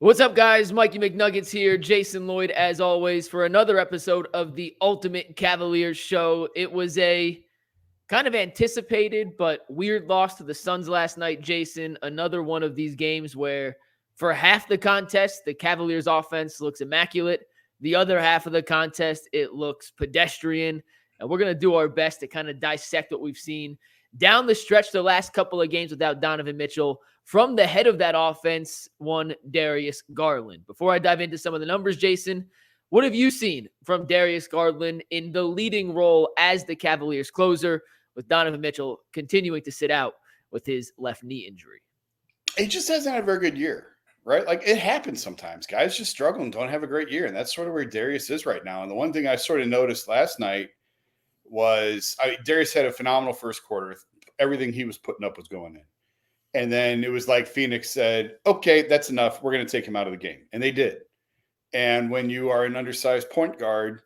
What's up, guys? Mikey McNuggets here. Jason Lloyd, as always, for another episode of the Ultimate Cavaliers show. It was a kind of anticipated but weird loss to the Suns last night, Jason. Another one of these games where for half the contest, the Cavaliers offense looks immaculate. The other half of the contest, it looks pedestrian. And we're going to do our best to kind of dissect what we've seen down the stretch the last couple of games without Donovan Mitchell. From the head of that offense, one Darius Garland. Before I dive into some of the numbers, Jason, what have you seen from Darius Garland in the leading role as the Cavaliers closer, with Donovan Mitchell continuing to sit out with his left knee injury? He just hasn't had a very good year, right? Like, it happens sometimes. Guys just struggle and don't have a great year, and that's sort of where Darius is right now. And the one thing I sort of noticed last night was Darius had a phenomenal first quarter. Everything he was putting up was going in. And then it was like Phoenix said, okay, that's enough. We're going to take him out of the game. And they did. And when you are an undersized point guard,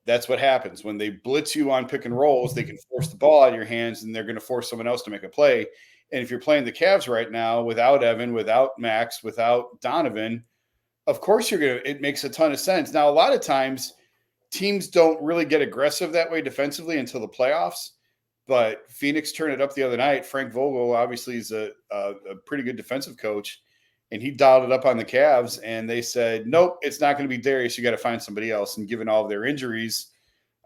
that's what happens. When they blitz you on pick and rolls, they can force the ball out of your hands, and they're going to force someone else to make a play. And if you're playing the Cavs right now without Evan, without Max, without Donovan, of course it makes a ton of sense. Now, a lot of times teams don't really get aggressive that way defensively until the playoffs. But Phoenix turned it up the other night. Frank Vogel obviously is a pretty good defensive coach, and he dialed it up on the Cavs, and they said, nope, it's not going to be Darius. You got to find somebody else. And given all of their injuries,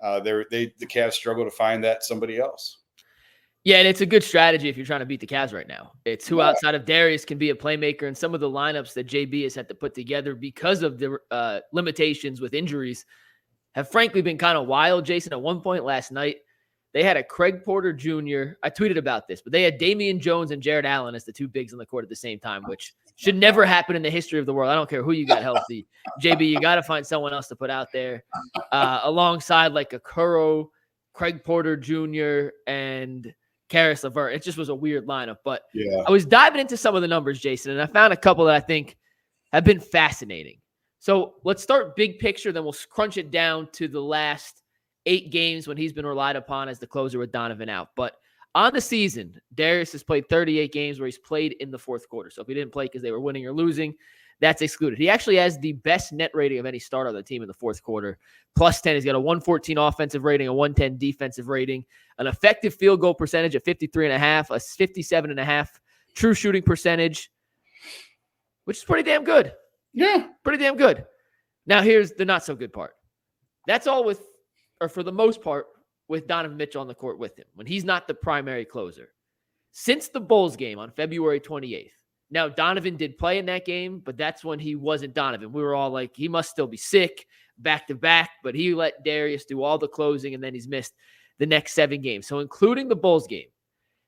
the Cavs struggle to find that somebody else. Yeah, and it's a good strategy if you're trying to beat the Cavs right now. It's who outside of Darius can be a playmaker, and some of the lineups that JB has had to put together because of the limitations with injuries have frankly been kind of wild, Jason. At one point last night, they had a Craig Porter Jr. I tweeted about this, but they had Damian Jones and Jared Allen as the two bigs on the court at the same time, which should never happen in the history of the world. I don't care who you got healthy. JB, you got to find someone else to put out there alongside like a Curro, Craig Porter Jr., and Karis LeVert. It just was a weird lineup. But yeah, I was diving into some of the numbers, Jason, and I found a couple that I think have been fascinating. So let's start big picture, then we'll crunch it down to the last 8 games when he's been relied upon as the closer with Donovan out. But on the season, Darius has played 38 games where he's played in the fourth quarter. So if he didn't play because they were winning or losing, that's excluded. He actually has the best net rating of any starter on the team in the fourth quarter. +10. He's got a 114 offensive rating, a 110 defensive rating, an effective field goal percentage of 53.5, a 57.5 true shooting percentage, which is pretty damn good. Yeah. Pretty damn good. Now here's the not so good part. That's all with, or for the most part, with Donovan Mitchell on the court with him, when he's not the primary closer. Since the Bulls game on February 28th, now Donovan did play in that game, but that's when he wasn't Donovan. We were all like, he must still be sick, back-to-back, but he let Darius do all the closing, and then he's missed the next 7 games. So including the Bulls game,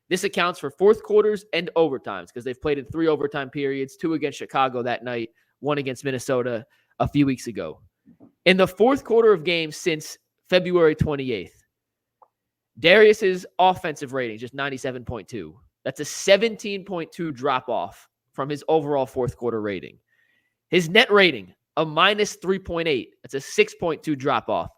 this accounts for fourth quarters and overtimes, because they've played in 3 overtime periods, 2 against Chicago that night, 1 against Minnesota a few weeks ago. In the fourth quarter of games since February 28th, Darius's offensive rating, just 97.2. That's a 17.2 drop-off from his overall fourth quarter rating. His net rating, a -3.8. That's a 6.2 drop-off.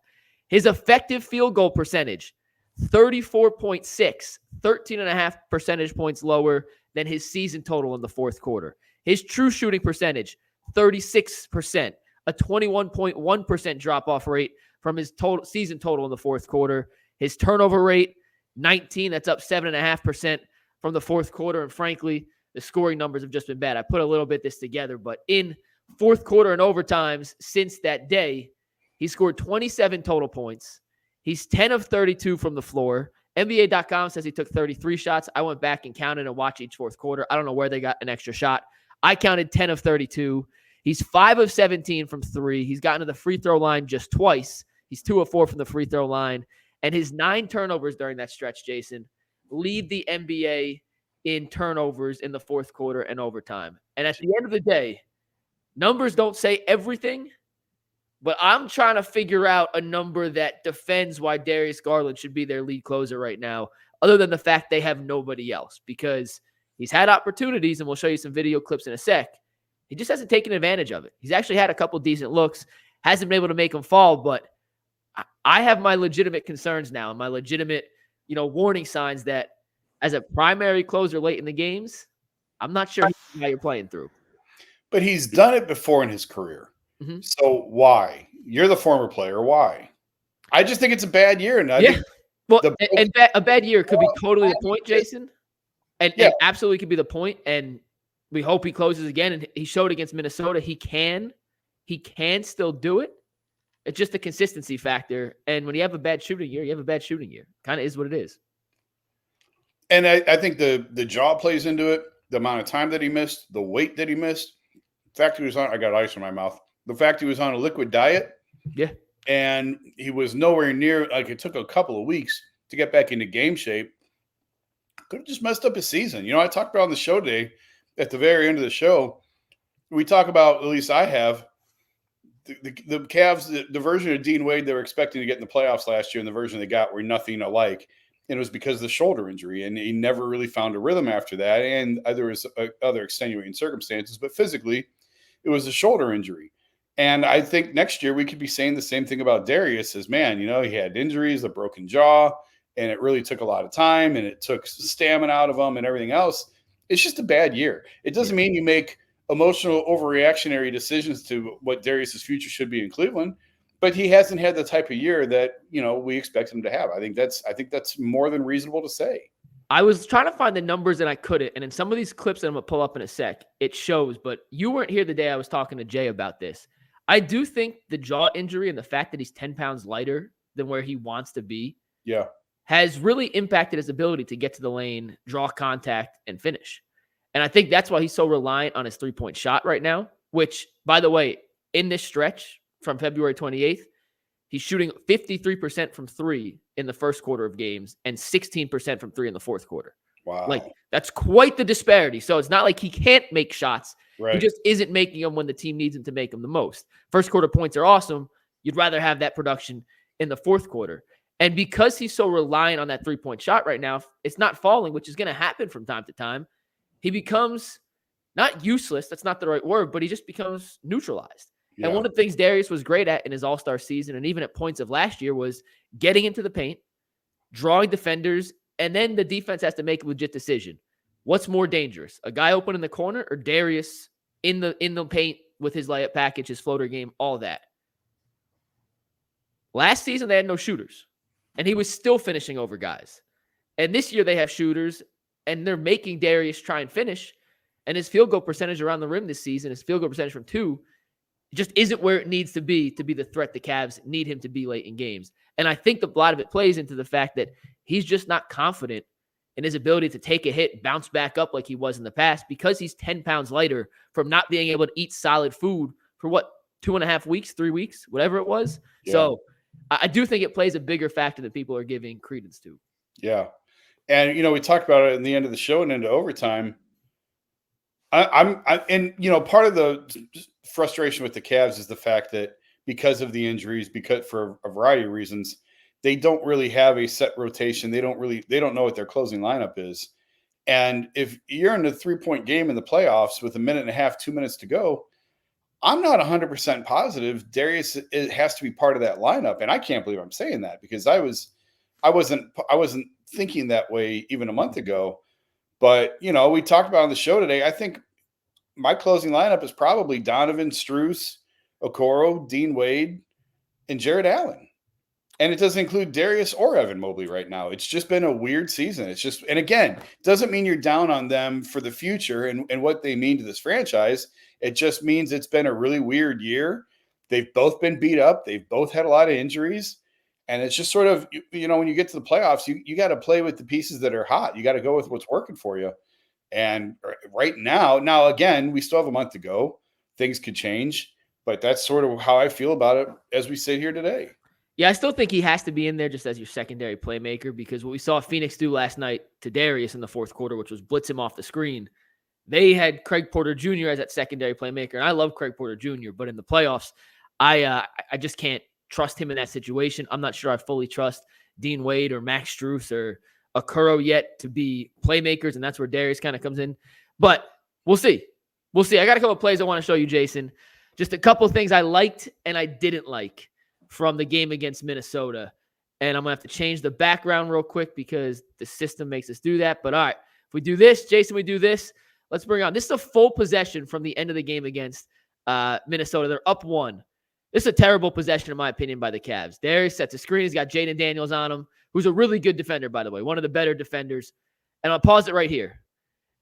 His effective field goal percentage, 34.6, 13.5 percentage points lower than his season total in the fourth quarter. His true shooting percentage, 36%, a 21.1% drop-off rate from his total season total in the fourth quarter. His turnover rate, 19. That's up 7.5% from the fourth quarter. And frankly, the scoring numbers have just been bad. I put a little bit this together, but in fourth quarter and overtimes since that day, he scored 27 total points. He's 10 of 32 from the floor. NBA.com says he took 33 shots. I went back and counted and watched each fourth quarter. I don't know where they got an extra shot. I counted 10 of 32. He's 5 of 17 from 3. He's gotten to the free throw line just twice. He's 2 of 4 from the free throw line. And his 9 turnovers during that stretch, Jason, lead the NBA in turnovers in the fourth quarter and overtime. And at the end of the day, numbers don't say everything, but I'm trying to figure out a number that defends why Darius Garland should be their lead closer right now, other than the fact they have nobody else, because he's had opportunities, and we'll show you some video clips in a sec. He just hasn't taken advantage of it. He's actually had a couple decent looks, hasn't been able to make them fall, but I have my legitimate concerns now and my legitimate, warning signs that as a primary closer late in the games, I'm not sure how you're playing through. but he's done it before in his career. Mhm. So why? You're the former player. Why? I just think it's a bad year, and I Yeah. think Well, the a bad year could be totally the point, Jason. And absolutely could be the point. And we hope he closes again. And he showed against Minnesota he can still do it. It's just a consistency factor. And when you have a bad shooting year, you have a bad shooting year. Kind of is what it is. And I think the jaw plays into it. The amount of time that he missed, the weight that he missed. The fact he was on, I got ice in my mouth. The fact he was on a liquid diet. Yeah. And he was nowhere near, like it took a couple of weeks to get back into game shape. Could have just messed up his season. You know, I talked about on the show today, at the very end of the show, we talk about, at least I have, the Cavs, the version of Dean Wade they were expecting to get in the playoffs last year and the version they got were nothing alike. And it was because of the shoulder injury. And he never really found a rhythm after that. And there was other extenuating circumstances. But physically, it was a shoulder injury. And I think next year we could be saying the same thing about Darius as, man, you know, he had injuries, a broken jaw, and it really took a lot of time and it took stamina out of him and everything else. It's just a bad year. It doesn't mean you make emotional overreactionary decisions to what Darius's future should be in Cleveland, but he hasn't had the type of year that, you know, we expect him to have. I think that's more than reasonable to say. I was trying to find the numbers and I couldn't. And in some of these clips that I'm going to pull up in a sec, it shows, but you weren't here the day I was talking to Jay about this. I do think the jaw injury and the fact that he's 10 pounds lighter than where he wants to be has really impacted his ability to get to the lane, draw contact, and finish. And I think that's why he's so reliant on his three-point shot right now, which, by the way, in this stretch from February 28th, he's shooting 53% from three in the first quarter of games and 16% from three in the fourth quarter. Wow. Like, that's quite the disparity. So it's not like he can't make shots. Right. He just isn't making them when the team needs him to make them the most. First quarter points are awesome. You'd rather have that production in the fourth quarter. And because he's so reliant on that three-point shot right now, it's not falling, which is going to happen from time to time. He becomes not useless. That's not the right word, but he just becomes neutralized. Yeah. And one of the things Darius was great at in his all-star season and even at points of last year was getting into the paint, drawing defenders, and then the defense has to make a legit decision. What's more dangerous, a guy open in the corner or Darius in the paint with his layup package, his floater game, all that? Last season, they had no shooters, and he was still finishing over guys. And this year, they have shooters, and they're making Darius try and finish. And his field goal percentage around the rim this season, his field goal percentage from two, just isn't where it needs to be the threat the Cavs need him to be late in games. And I think a lot of it plays into the fact that he's just not confident in his ability to take a hit, bounce back up like he was in the past because he's 10 pounds lighter from not being able to eat solid food for 2.5 weeks, 3 weeks, whatever it was. Yeah. So I do think it plays a bigger factor than people are giving credence to. Yeah. And, you know, we talked about it in the end of the show and into overtime. And, you know, part of the frustration with the Cavs is the fact that because of the injuries, because for a variety of reasons, they don't really have a set rotation. They don't know what their closing lineup is. And if you're in a 3-point game in the playoffs with 1.5 minutes, 2 minutes to go, I'm not 100% positive Darius has to be part of that lineup. And I can't believe I'm saying that because I wasn't thinking that way even a month ago. But, you know, we talked about on the show today, I think my closing lineup is probably Donovan, Strus, Okoro, Dean Wade, and Jared Allen. And it doesn't include Darius or Evan Mobley right now. It's just been a weird season. It's just, and again, doesn't mean you're down on them for the future and what they mean to this franchise. It just means it's been a really weird year. They've both been beat up. They've both had a lot of injuries. And it's just sort of, you know, when you get to the playoffs, you got to play with the pieces that are hot. You got to go with what's working for you. And right now, again, we still have a month to go. Things could change. But that's sort of how I feel about it as we sit here today. Yeah, I still think he has to be in there just as your secondary playmaker because what we saw Phoenix do last night to Darius in the fourth quarter, which was blitz him off the screen, they had Craig Porter Jr. as that secondary playmaker. And I love Craig Porter Jr., but in the playoffs, I just can't trust him in that situation. I'm not sure I fully trust Dean Wade or Max Strus or Okoro yet to be playmakers, and that's where Darius kind of comes in. But we'll see. We'll see. I got a couple of plays I want to show you, Jason. Just a couple of things I liked and I didn't like from the game against Minnesota. And I'm going to have to change the background real quick because the system makes us do that. But all right, if we do this, Jason, we do this. Let's bring on. This is a full possession from the end of the game against Minnesota. They're up 1. This is a terrible possession, in my opinion, by the Cavs. Darius sets a screen. He's got Jaden Daniels on him, who's a really good defender, by the way, one of the better defenders. And I'll pause it right here.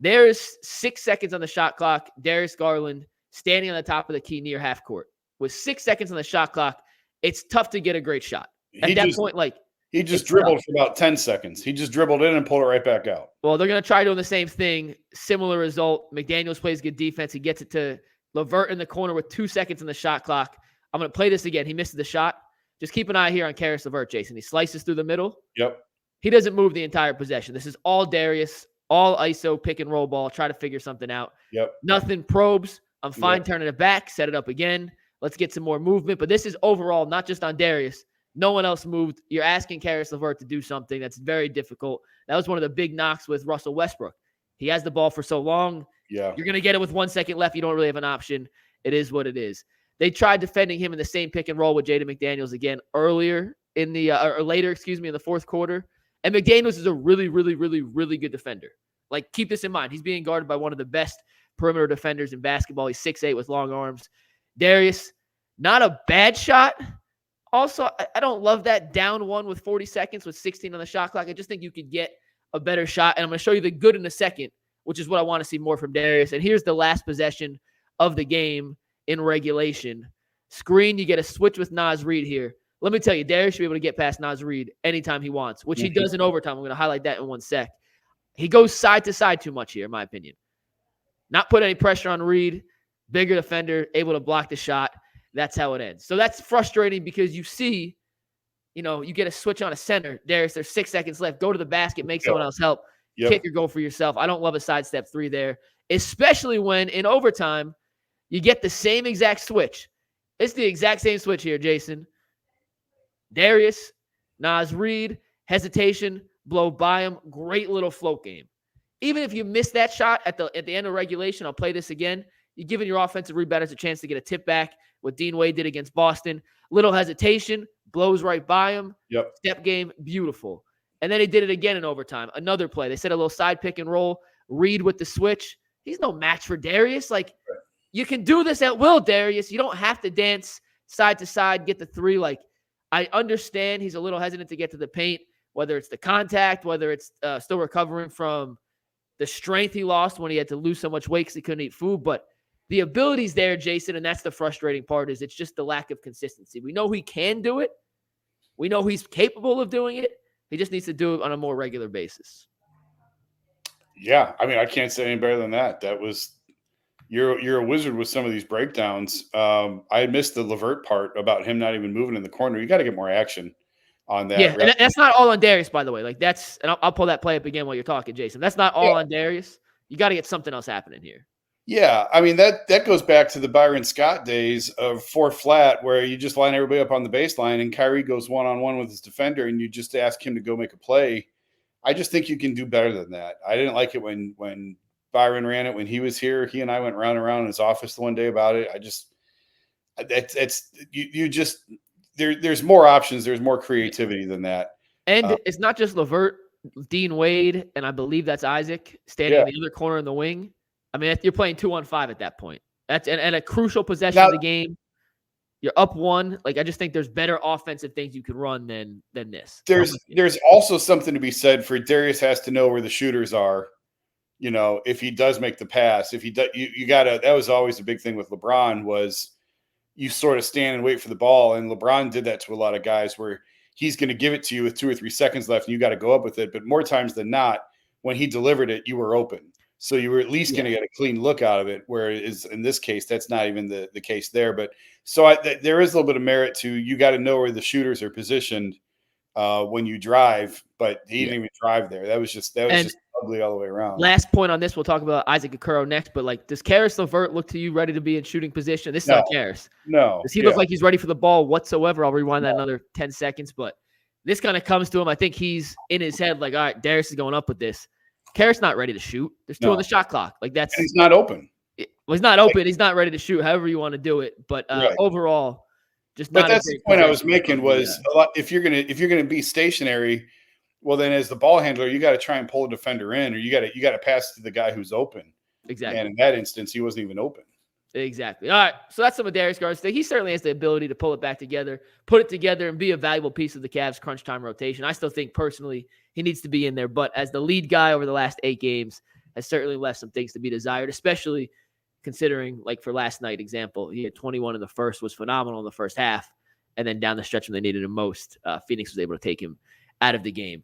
There is 6 seconds on the shot clock. Darius Garland standing on the top of the key near half court. With 6 seconds on the shot clock, it's tough to get a great shot. At that point, he just dribbled for about 10 seconds. He just dribbled in and pulled it right back out. Well, they're going to try doing the same thing. Similar result. McDaniels plays good defense. He gets it to LeVert in the corner with 2 seconds on the shot clock. I'm going to play this again. He misses the shot. Just keep an eye here on Caris LeVert, Jason. He slices through the middle. Yep. He doesn't move the entire possession. This is all Darius, all ISO, pick and roll ball, try to figure something out. Yep. Nothing probes. I'm fine turning it back, set it up again. Let's get some more movement. But this is overall not just on Darius. No one else moved. You're asking Caris LeVert to do something that's very difficult. That was one of the big knocks with Russell Westbrook. He has the ball for so long. Yeah. You're going to get it with 1 second left. You don't really have an option. It is what it is. They tried defending him in the same pick and roll with Jaden McDaniels again earlier in the or later, in the fourth quarter. And McDaniels is a really, really, really, really good defender. Like, keep this in mind. He's being guarded by one of the best perimeter defenders in basketball. He's 6'8" with long arms. Darius, not a bad shot. Also, I don't love that down 1 with 40 seconds with 16 on the shot clock. I just think you could get a better shot. And I'm going to show you the good in a second, which is what I want to see more from Darius. And here's the last possession of the game in regulation. Screen, you get a switch with Naz Reid here. Let me tell you, Darius should be able to get past Naz Reid anytime he wants, which he does in overtime. I'm going to highlight that in 1 sec. He goes side to side too much here, in my opinion. Not put any pressure on Reid. Bigger defender, able to block the shot. That's how it ends. So that's frustrating because you see, you get a switch on a center. Darius, there's 6 seconds left. Go to the basket, make someone else help. Kick or go for yourself. I don't love a sidestep 3 there, especially when in overtime, you get the same exact switch. It's the exact same switch here, Jason. Darius, Naz Reid, hesitation, blow by him. Great little float game. Even if you miss that shot at the end of regulation, I'll play this again. You're giving your offensive rebounders a chance to get a tip back. What Dean Wade did against Boston. Little hesitation, blows right by him. Yep. Step game, beautiful. And then he did it again in overtime. Another play. They said a little side pick and roll. Reid with the switch. He's no match for Darius. Like, you can do this at will, Darius. You don't have to dance side to side, get the 3. Like, I understand he's a little hesitant to get to the paint, whether it's the contact, whether it's still recovering from the strength he lost when he had to lose so much weight because he couldn't eat food. But the ability's there, Jason, and that's the frustrating part, is it's just the lack of consistency. We know he can do it. We know he's capable of doing it. He just needs to do it on a more regular basis. Yeah, I mean, I can't say any better than that. That was you're a wizard with some of these breakdowns. I missed the LeVert part about him not even moving in the corner. You got to get more action on that. Yeah, and that's not all on Darius, by the way. Like, that's, and I'll pull that play up again while you're talking, Jason. That's not all on Darius. You got to get something else happening here. Yeah, I mean, that goes back to the Byron Scott days of 4 flat, where you just line everybody up on the baseline and Kyrie goes one-on-one with his defender and you just ask him to go make a play. I just think you can do better than that. I didn't like it when Byron ran it when he was here. He and I went round and round in his office the one day about it. There's more options. There's more creativity than that. And it's not just LeVert, Dean Wade, and I believe that's Isaac standing in the other corner in the wing. I mean, you're playing 2-on-5 at that point. That's and a crucial possession of the game. You're up 1. Like, I just think there's better offensive things you can run than this. There's also something to be said for Darius has to know where the shooters are. If he does make the pass, if he does, you gotta. That was always a big thing with LeBron, was you sort of stand and wait for the ball, and LeBron did that to a lot of guys where he's going to give it to you with 2 or 3 seconds left, and you got to go up with it. But more times than not, when he delivered it, you were open. So you were at least going to get a clean look out of it, whereas in this case, that's not even the case there. But so there is a little bit of merit to, you got to know where the shooters are positioned when you drive, but he didn't even drive there. That was just ugly all the way around. Last point on this, we'll talk about Isaac Okoro next, but like, does Caris LeVert look to you ready to be in shooting position? This is not Caris. No. Does he look like he's ready for the ball whatsoever? I'll rewind that another 10 seconds, but this kind of comes to him. I think he's in his head like, all right, Darius is going up with this. Caris not ready to shoot. There's 2 on the shot clock. Like, that's, and he's not open. He's not open. He's not ready to shoot. However you want to do it, but overall, just not. But that's the point I was making was a lot. If you're gonna be stationary, well, then as the ball handler, you got to try and pull a defender in, or you got to pass to the guy who's open. Exactly. And in that instance, he wasn't even open. Exactly. All right. So that's some of Darius Garland's thing. He certainly has the ability to pull it back together, put it together, and be a valuable piece of the Cavs' crunch time rotation. I still think personally he needs to be in there, but as the lead guy over the last 8 games, has certainly left some things to be desired, especially considering, like for last night example, he had 21 in the first, was phenomenal in the first half, and then down the stretch when they needed him most, Phoenix was able to take him out of the game.